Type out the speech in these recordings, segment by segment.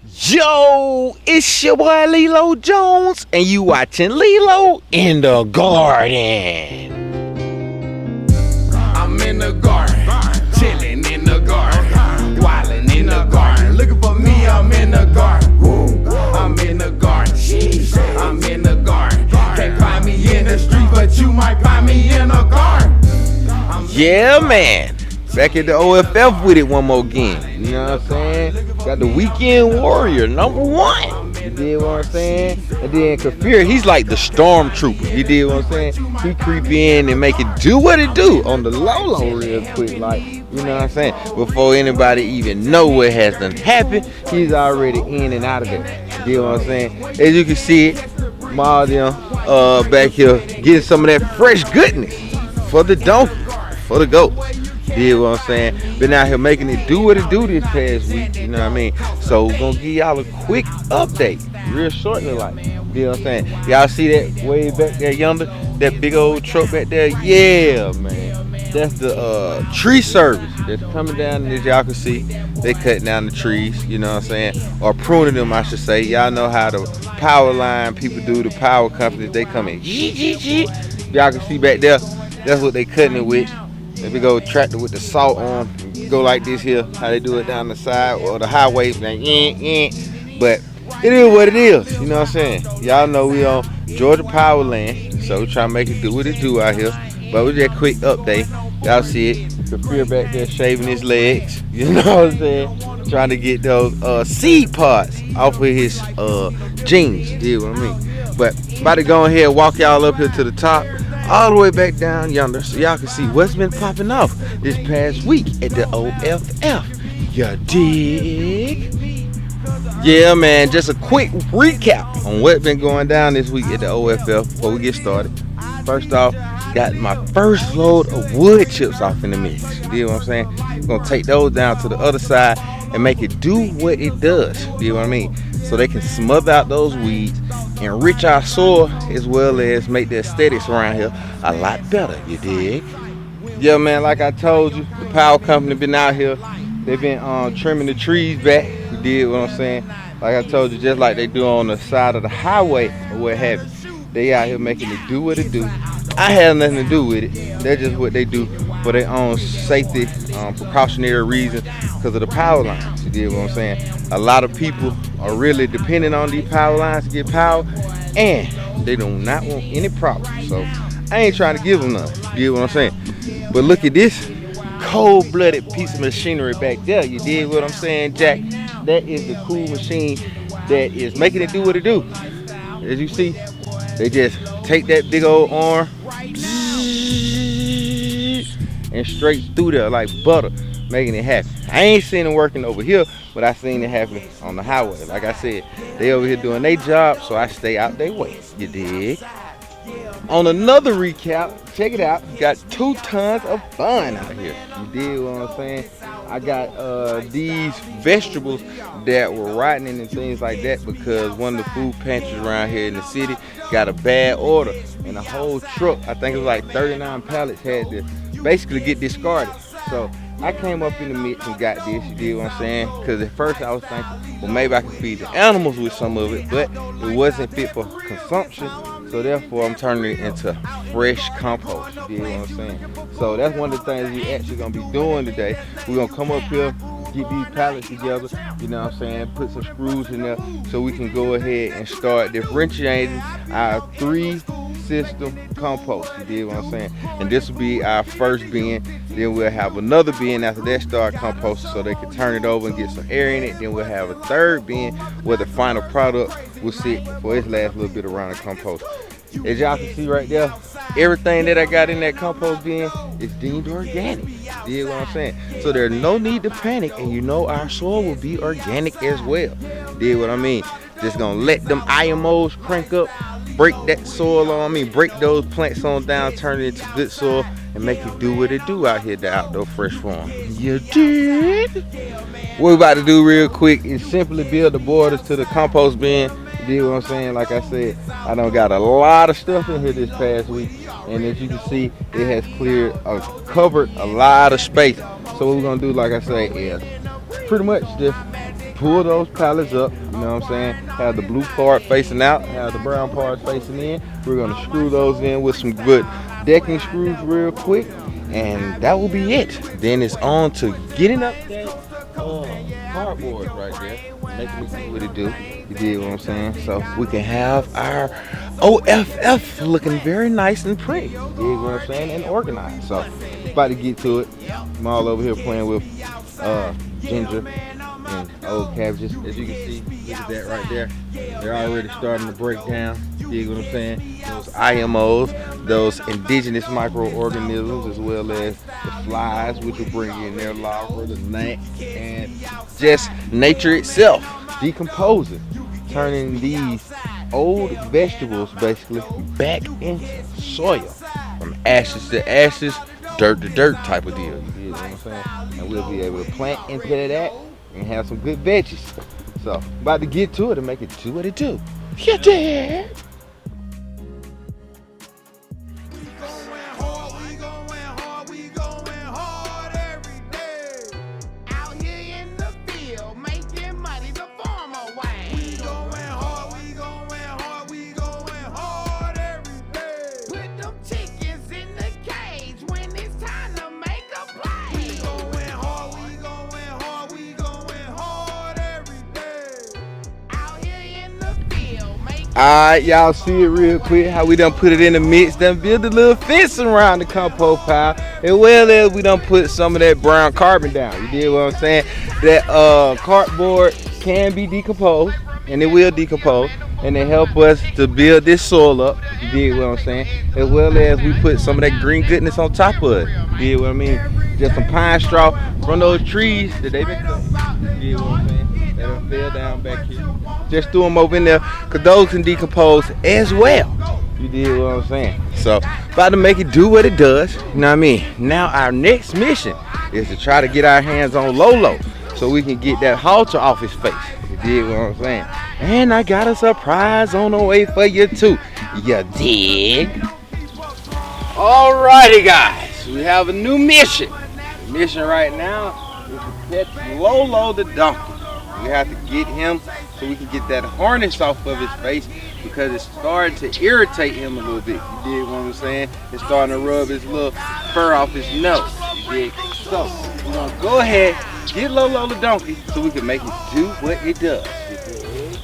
Yo, it's your boy Lelo Jones, and you watching Lelo in the garden. I'm in the garden, chilling in the garden, wilding in the garden. Looking for me, I'm in the garden. I'm in the garden, I'm in the garden. Can't find me in the street, but you might find me in the garden. Yeah, man. Back at the OFF with it one more game. You know what I'm saying? Got the weekend warrior, #1. You did what I'm saying? And then Kafir, he's like the stormtrooper. You did what I'm saying? He creep in and make it do what it do on the low real quick. Like, you know what I'm saying? Before anybody even know what has done happened, he's already in and out of there. You did what I'm saying? As you can see it, Ma them back here getting some of that fresh goodness for the donkey, for the goat. Did what I'm saying? Been out here making it do what it do this past week, you know what I mean? So we're gonna give y'all a quick update, real shortly like. You know what I'm saying? Y'all see that way back there yonder? That big old truck back there? Yeah, man. That's the tree service that's coming down, and as y'all can see, they cutting down the trees, you know what I'm saying? Or pruning them, I should say. Y'all know how the power line people do, the power companies, they come in. Y'all can see back there, that's what they cutting it with. If we go tractor with the salt on, go like this here, how they do it down the side or the highway, like, but it is what it is, you know what I'm saying? Y'all know we on Georgia Power Land, so we try to make it do what it do out here. But with that quick update, y'all see it, Kafir back there shaving his legs, you know what I'm saying? Trying to get those seed pods off of his jeans, you know what I mean? But about to go ahead and walk y'all up here to the top, all the way back down yonder, so y'all can see what's been popping off this past week at the OFF. You dig? Yeah, man, just a quick recap on what's been going down this week at the OFF before we get started. First off, got my first load of wood chips off in the mix. You know what I'm saying? I'm gonna take those down to the other side and make it do what it does. You know what I mean? So they can smother out those weeds, enrich our soil, as well as make the aesthetics around here a lot better. You dig? Yeah, man, like I told you, the power company been out here. They've been trimming the trees back. You dig what I'm saying? Like I told you, just like they do on the side of the highway or what have you. They out here making it do what it do. I have nothing to do with it. That's just what they do for their own safety, precautionary reasons, because of the power lines. You dig what I'm saying? A lot of people are really depending on these power lines to get power, and they do not want any problems. So I ain't trying to give them none. You dig what I'm saying? But look at this cold-blooded piece of machinery back there. You dig what I'm saying, Jack? That is the cool machine that is making it do what it do. As you see, they just take that big old arm and straight through there like butter, making it happen. I ain't seen it working over here, but I seen it happen on the highway. Like I said, they over here doing their job, so I stay out their way. You dig? On another recap, check it out. Got 2 tons of fun out here. You dig what I'm saying? I got these vegetables that were rotting and things like that because one of the food pantries around here in the city got a bad order, and the whole truck, I think it was like 39 pallets, had to basically get discarded. So I came up in the mix and got this. You dig what I'm saying? Because at first I was thinking, well, maybe I could feed the animals with some of it, but it wasn't fit for consumption. So therefore, I'm turning it into fresh compost. You dig what I'm saying? So that's one of the things we actually gonna be doing today. We're gonna come up here, get these pallets together, you know what I'm saying, put some screws in there so we can go ahead and start differentiating our 3-system compost. You dig what I'm saying? And this will be our first bin. Then we'll have another bin after that start composting so they can turn it over and get some air in it. Then we'll have a third bin where the final product will sit for its last little bit around the compost. As y'all can see right there, everything that I got in that compost bin is deemed organic. You dig what I'm saying? So there's no need to panic, and you know our soil will be organic as well. You dig what I mean? Just gonna let them IMOs crank up, break that soil on me, break those plants on down, turn it into good soil, and make it do what it do out here, the outdoor fresh farm. You dig? What we about to do real quick is simply build the borders to the compost bin. You dig what I'm saying? Like I said, I done got a lot of stuff in here this past week, and as you can see, it has covered a lot of space. So what we're gonna do, like I say, is pretty much just pull those pallets up, you know what I'm saying? Have the blue part facing out, have the brown part facing in. We're gonna screw those in with some good decking screws real quick, and that will be it. Then it's on to getting up that cardboard right there, making it do what it do. You dig what I'm saying? So we can have our OFF looking very nice and pretty. You dig what I'm saying? And organized. So about to get to it. I'm all over here playing with ginger and old cabbages. As you can see, look at that right there. They're already starting to break down. You dig what I'm saying? Those IMOs, those indigenous microorganisms, as well as the flies, which will bring in their larvae, the gnat, and just nature itself decomposing, turning these old vegetables basically back into soil, from ashes to ashes, dirt to dirt type of deal. You dig what I'm saying? And we'll be able to plant into that and have some good veggies. So about to get to it and make it do what it do. Yeah, Dad. Alright, y'all see it real quick how we done put it in the mix, done build a little fence around the compost pile, as well as we done put some of that brown carbon down. You dig what I'm saying? That cardboard can be decomposed, and it will decompose, and it help us to build this soil up. You dig what I'm saying? As well as we put some of that green goodness on top of it. You dig what I mean? Just some pine straw from those trees that they've been cutting. You dig what I'm saying? That done fell down back here. Just threw them over in there, because those can decompose as well. You dig what I'm saying? So, about to make it do what it does. You know what I mean? Now, our next mission is to try to get our hands on Lelo so we can get that halter off his face. You dig what I'm saying? And I got a surprise on the way for you, too. You dig? Alrighty, guys. We have a new mission. The mission right now is to catch Lelo the donkey. We have to get him so we can get that harness off of his face, because it's starting to irritate him a little bit. You dig what I'm saying? It's starting to rub his little fur off his nose. You dig? So we're gonna go ahead, get Lelo the donkey so we can make it do what it does. You dig?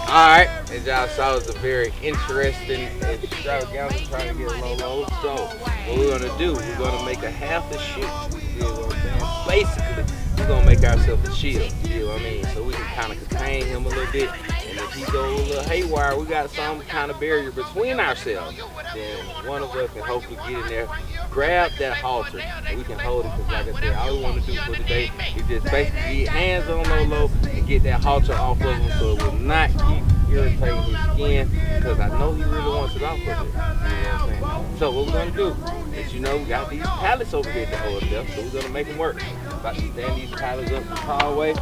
Alright, as y'all saw, it's a very interesting extravaganza trying to get Lelo. So, what we're going to do, we're going to make a half a shield. You know what I'm saying? Basically, we're going to make ourselves a shield. You know what I mean? So we can kind of contain him a little bit. And if he goes a little haywire, we got some kind of barrier between ourselves. Then one of us can hopefully get in there, grab that halter, and we can hold it. Because like I said, all we want to do for today is just basically get hands on Lelo and get that halter off of him so it will not keep irritating his skin, because I know he really wants it off of it. You know what I'm saying? So what we're going to do is, you know, we got these pallets over here at the OFF, so we're going to make them work. About to stand these pallets up the tall way,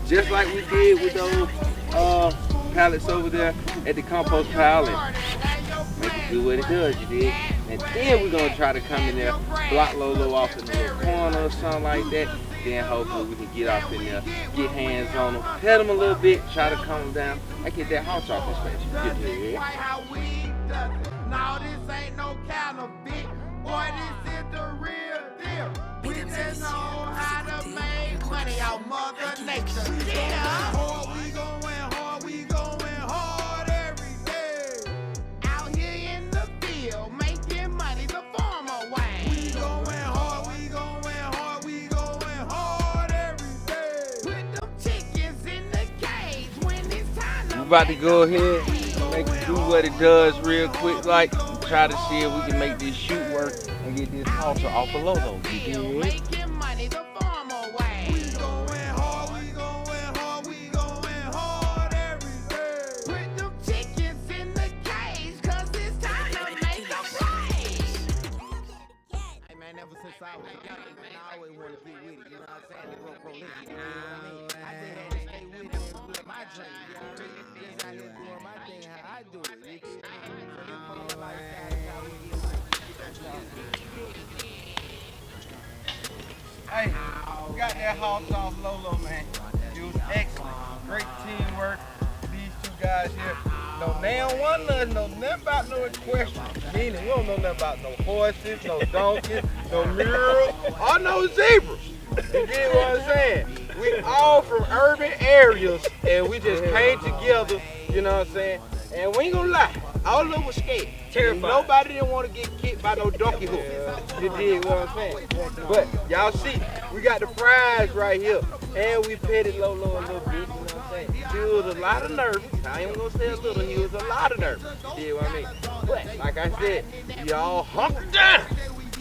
just like we did with those pallets over there at the compost pile, and make it do what it does, you dig? And then we're going to try to come in there, block Lelo off in the little corner or something like that. Then hopefully we can get off in there, get hands on him, pet him a little bit, try to calm him down, and get that halter off his face. Get there, yeah? No, this ain't no counterfeit. Boy, this is the real deal. We just know how to make money out Mother Nature. Yeah. Hard, we going hard every day. Out here in the field, making money the farmer way. We going hard, we going hard every day. Put them chickens in the cage when it's time to. We're about to go ahead and make it do what it does real quick, like try to see if we can make this shoot work and get this halter off of Lelo. You dig? Ever since I was young, I always wanted to be with it, you know what I'm saying? To grow prolific, you know what I mean? that Halter off Lelo, man. It was excellent. Great teamwork. These two guys here. No, they don't want nothing, know nothing about no equestrian. Meaning, we don't know nothing about no horses, no donkeys, no murals, or no zebras. You get what I'm saying? We all from urban areas, and we just came together, you know what I'm saying? And we ain't gonna lie, all of them was scared. Terrified. Nobody didn't want to get kicked by no donkey hoof. You dig what I'm saying? But y'all see, we got the prize right here. And we petted Lelo a little bit, you know what I'm saying? He was a lot of nervous. I ain't gonna say a little, he was a lot of nervous. You dig what I mean? But, like I said, y'all hunkered down.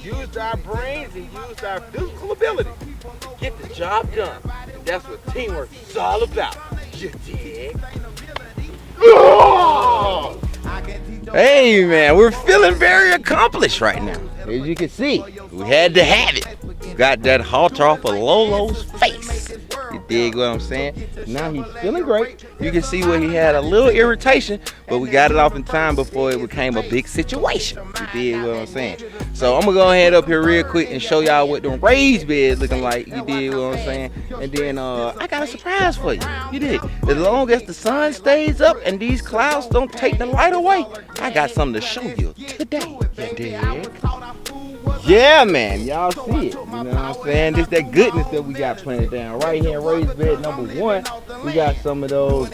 Used our brains and used our physical ability to get the job done. And that's what teamwork is all about. You dig? Hey man, we're feeling very accomplished right now. As you can see, we had to have it. Got that halter off of Lelo's face. You dig what I'm saying? Now he's feeling great. You can see where he had a little irritation, but we got it off in time before it became a big situation. You dig what I'm saying? So I'm gonna go ahead up here real quick and show y'all what the raised bed looking like. You dig what I'm saying? And then I got a surprise for you. You dig? As long as the sun stays up and these clouds don't take the light away, I got something to show you today. You dig? Yeah, man, y'all see it. You know what I'm saying? This that goodness that we got planted down right here in raised bed number 1. We got some of those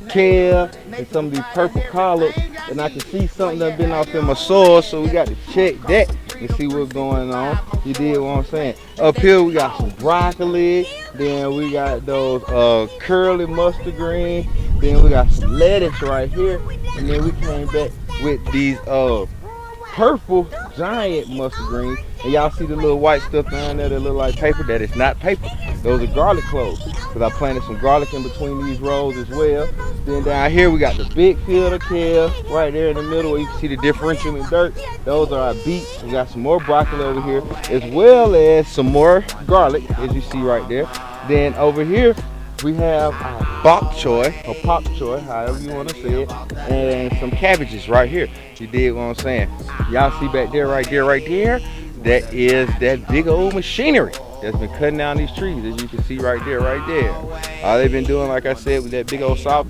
kale and some of these purple collards, and I can see something that's been off in my soil, so we got to check that and see what's going on. You dig what I'm saying? Up here we got some broccoli, then we got those curly mustard green, then we got some lettuce right here, and then we came back with these purple giant mustard greens, and y'all see the little white stuff down there that look like paper. That is not paper. Those are garlic cloves, because I planted some garlic in between these rows as well. Then down here we got the big field of kale right there in the middle where you can see the differential in dirt. Those are our beets. We got some more broccoli over here, as well as some more garlic, as you see right there. Then over here we have our bok choy, or pak choy, however you want to say it, and some cabbages right here. You dig what I'm saying? Y'all see back there, right there, that is that big old machinery that's been cutting down these trees, as you can see right there. All they've been doing, like I said, with that big old saw,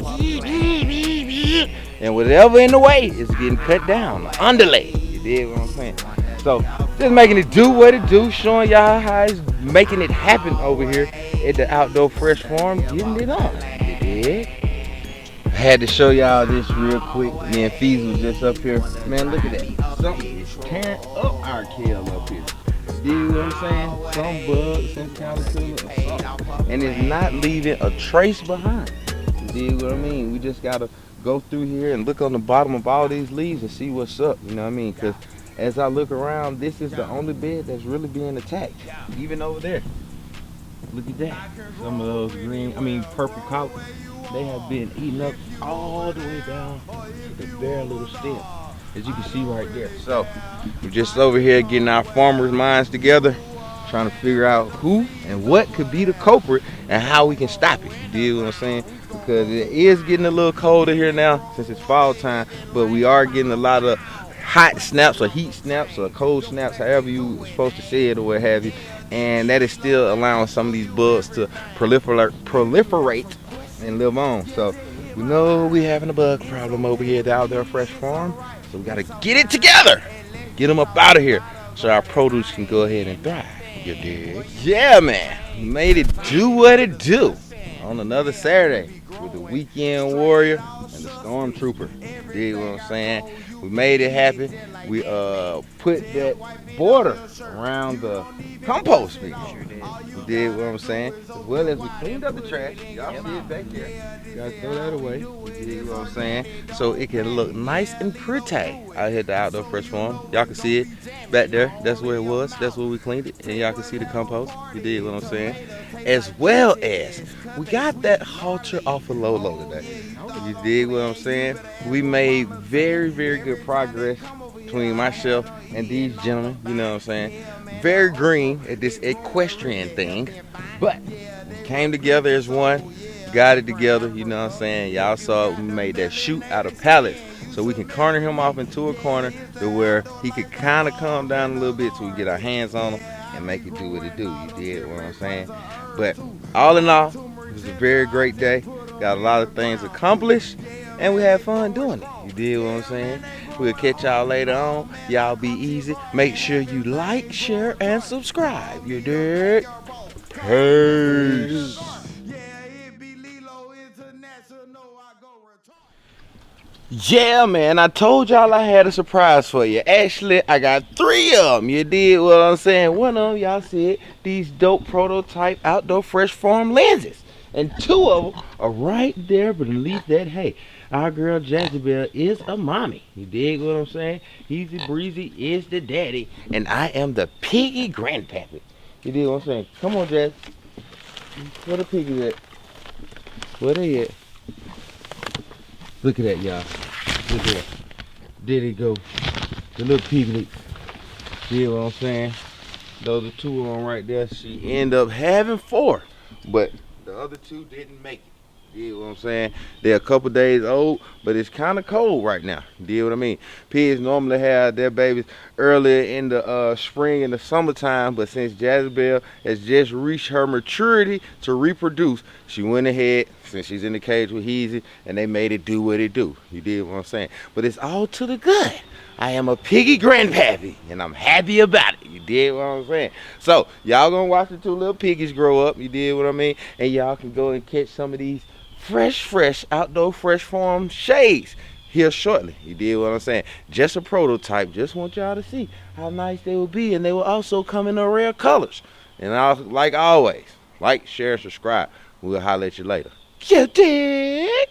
and whatever in the way is getting cut down, underlay. You dig what I'm saying? So, just making it do what it do, showing y'all how it's making it happen over here at the Outdoor Fresh Farm, getting it on. You dig? I had to show y'all this real quick. Me and Fees was just up here. Man, look at that. Something is tearing up our kale up here. You know what I'm saying? Some bugs, some caterpillar, and it's not leaving a trace behind. You dig what I mean? We just gotta go through here and look on the bottom of all these leaves and see what's up. You know what I mean? Because as I look around, this is the only bed that's really being attacked. Even over there. Look at that. Some of those purple collards, they have been eaten up all the way down to the bare little stem, as you can see right there. So, we're just over here getting our farmers' minds together, trying to figure out who and what could be the culprit and how we can stop it. You dig what I'm saying? Because it is getting a little colder here now since it's fall time, but we are getting a lot of hot snaps or heat snaps or cold snaps, however you supposed to say it or what have you, and that is still allowing some of these bugs to proliferate and live on. So we know we having a bug problem over here at the Outdoor Fresh Farm, so we got to get it together, get them up out of here so our produce can go ahead and thrive. You dig? Yeah, man, we made it do what it do on another Saturday with the weekend warrior and the stormtrooper. You dig what I'm saying? We made it happen. We put that border around the compost bin. You dig what I'm saying? As well as we cleaned up the trash. Y'all see it back there. You gotta throw that away. You dig what I'm saying? So it can look nice and pretty out here at the Outdoor Fresh Farm. Y'all can see it back there. That's where it was. That's where we cleaned it. And y'all can see the compost. You dig what I'm saying? As well as we got that halter off of Lelo today. You dig what I'm saying? We made very, very good progress between myself and these gentlemen, you know what I'm saying? Very green at this equestrian thing, but we came together as one, got it together, you know what I'm saying? Y'all saw it, we made that chute out of pallets so we can corner him off into a corner to where he could kind of calm down a little bit so we get our hands on him and make it do what it do. You did what I'm saying? But all in all, it was a very great day. Got a lot of things accomplished, and we had fun doing it. You did what I'm saying? We'll catch y'all later on. Y'all be easy. Make sure you like, share, and subscribe. You did? Peace. Yeah, man, I told y'all I had a surprise for you. Actually, I got 3 of them. You did what I'm saying? One of them, y'all see it, these dope prototype outdoor fresh farm lenses. And 2 of them are right there beneath that hay. Our girl Jezebel is a mommy. You dig what I'm saying? Easy Breezy is the daddy, and I am the piggy grandpappy. You dig what I'm saying? Come on, Jez. Where the piggies at? Where they at? Look at that, y'all. Look at that. There they go. The little piglets. See what I'm saying? Those are 2 of them right there. She ended up having 4. But the other 2 didn't make it. You know what I'm saying? They're a couple days old, but it's kind of cold right now. You know what I mean? Pigs normally have their babies earlier in the spring and the summertime, but since Jezebel has just reached her maturity to reproduce, she went ahead, since she's in the cage with Heezy, and they made it do what it do. You did what I'm saying? But it's all to the good. I am a piggy grandpappy, and I'm happy about it. You did what I'm saying? So, y'all gonna watch the 2 little piggies grow up. You did what I mean? And y'all can go and catch some of these fresh outdoor fresh farm shades here shortly. You did what I'm saying? Just a prototype. Just want y'all to see how nice they will be, and they will also come in the rare colors. And like always, like, share, and subscribe. We'll holler at you later. You dig?